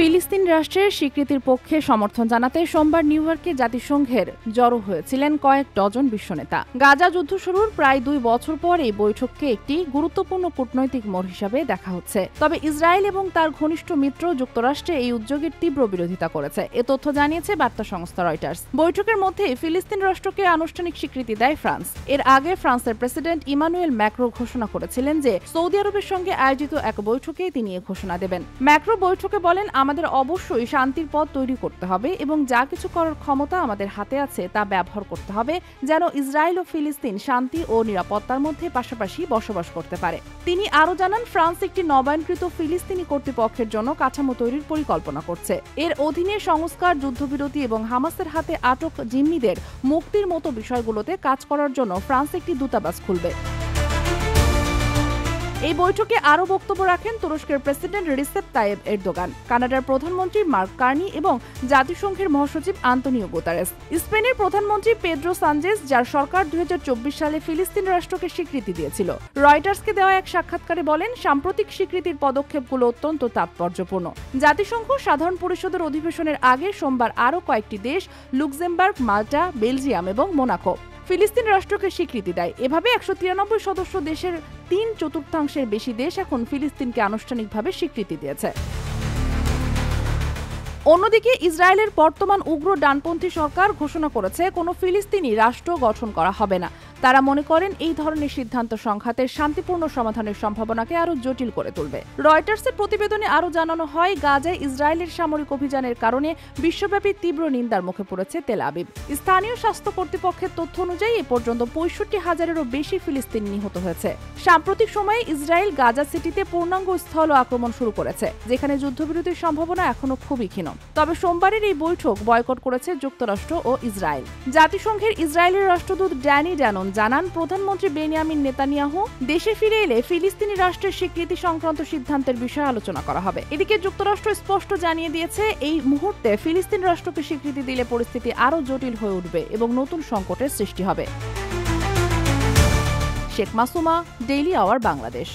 ফিলিস্তিন রাষ্ট্রের স্বীকৃতির পক্ষে সমর্থন জানাতে সোমবার নিউ ইয়র্কে জাতিসংঘের জড়ো হয়েছিলেন কয়েক ডজন বিশ্বনেতা। গাজা যুদ্ধ শুরুর প্রায় 2 বছর পর এই বৈঠককে একটি গুরুত্বপূর্ণ কূটনৈতিক মোড় হিসাবে দেখা হচ্ছে। তবে ইসরায়েল এবং তার ঘনিষ্ঠ মিত্র যুক্তরাষ্ট্রে এই উদ্যোগের তীব্র বিরোধিতা করেছে। এ তথ্য জানিয়েছে বার্তা সংস্থা রয়টার্স। বৈঠকের মধ্যে ফিলিস্তিন রাষ্ট্রকে আনুষ্ঠানিক স্বীকৃতি দেয় ফ্রান্স। এর আগে ফ্রান্সের প্রেসিডেন্ট ইমানুয়েল ম্যাক্রো ঘোষণা করেছিলেন যে সৌদি আরবের সঙ্গে আয়োজিত এক বৈঠকে তিনি এ ঘোষণা দেবেন। ম্যাক্রো বৈঠকে বলেন, আমাদের অবশ্যই শান্তির পথ তৈরি করতে হবে এবং যা কিছু করার ক্ষমতা আমাদের হাতে আছে তা ব্যবহার করতে হবে যেন ইসরায়েল ও ফিলিস্তিন শান্তি ও নিরাপত্তার মধ্যে পাশাপাশি বসবাস করতে পারে। তিনি আরও জানান, ফ্রান্স একটি নবায়নকৃত ফিলিস্তিনি কর্তৃপক্ষের জন্য কাঠামো তৈরির পরিকল্পনা করছে। এর অধীনে সংস্কার, যুদ্ধবিরতি এবং হামাসের হাতে আটক জিম্মিদের মুক্তির মতো বিষয়গুলোতে কাজ করার জন্য ফ্রান্স একটি দূতাবাস খুলবে। এই বৈঠকে আরও বক্তব্য রাখেন তুরস্কের প্রেসিডেন্ট রিসেপ তাইয়েব এরদোগান, কানাডার প্রধানমন্ত্রী মার্ক কার্নি এবং জাতিসংঘের মহাসচিব আন্তোনিও গুতারেস। স্পেনের প্রধানমন্ত্রী পেদ্রো সানচেজ, যার সরকার 2024 সালে ফিলিস্তিন রাষ্ট্রকে স্বীকৃতি দিয়েছিল, রয়টার্সকে দেওয়া এক সাক্ষাৎকারে বলেন, সাম্প্রতিক স্বীকৃতির পদক্ষেপগুলো অত্যন্ত তাৎপর্যপূর্ণ। জাতিসংঘ সাধারণ পরিষদের অধিবেশনের আগে সোমবার আরও কয়েকটি দেশ, লুক্সেমবার্গ, মাল্টা, বেলজিয়াম এবং মোনাকো, ফিলিস্তিন রাষ্ট্রকে স্বীকৃতি দেয়। এভাবে 193 সদস্য দেশের 3/4 বেশি দেশ এখন ফিলিস্তিনকে আনুষ্ঠানিকভাবে স্বীকৃতি দিয়েছে। অন্যদিকে ইসরায়েলের বর্তমান উগ্র ডানপন্থী সরকার ঘোষণা করেছে কোনো ফিলিস্তিনি রাষ্ট্র গঠন করা হবে না। তারা মনে করেন এই ধরনের সিদ্ধান্ত সংঘাতের শান্তিপূর্ণ সমাধানের সম্ভাবনাকে আরও জটিল করে তুলবে। রয়টার্সের প্রতিবেদনে আরও জানানো হয়, গাজায় ইসরায়েলের সামরিক অভিযানের কারণে বিশ্বব্যাপী তীব্র নিন্দার মুখে পড়েছে তেল আবিব। স্থানীয় স্বাস্থ্য কর্তৃপক্ষের তথ্য অনুযায়ী এ পর্যন্ত 65,000-এরও বেশি ফিলিস্তিনি নিহত হয়েছে। সাম্প্রতিক সময়ে ইসরায়েল গাজা সিটিতে পূর্ণাঙ্গ স্থল আক্রমণ শুরু করেছে, যেখানে যুদ্ধবিরতির সম্ভাবনা এখনো খুবই ক্ষীণ। তবে সোমবারের এই বৈঠক বয়কট করেছে যুক্তরাষ্ট্র ও ইসরায়েল। জাতিসংঘের ইসরায়েলের রাষ্ট্রদূত ড্যানি ড্যানন জানান, প্রধানমন্ত্রী বেনিয়ামিন নেতানিয়াহু দেশে ফিরে এলে ফিলিস্তিনি রাষ্ট্রের স্বীকৃতি সংক্রান্ত সিদ্ধান্তের বিষয়ে আলোচনা করা হবে। এদিকে যুক্তরাষ্ট্র স্পষ্ট জানিয়ে দিয়েছে, এই মুহূর্তে ফিলিস্তিন রাষ্ট্রকে স্বীকৃতি দিলে পরিস্থিতি আরও জটিল হয়ে উঠবে এবং নতুন সংকটের সৃষ্টি হবে। Sheikh Masuma, Daily Hour, Bangladesh.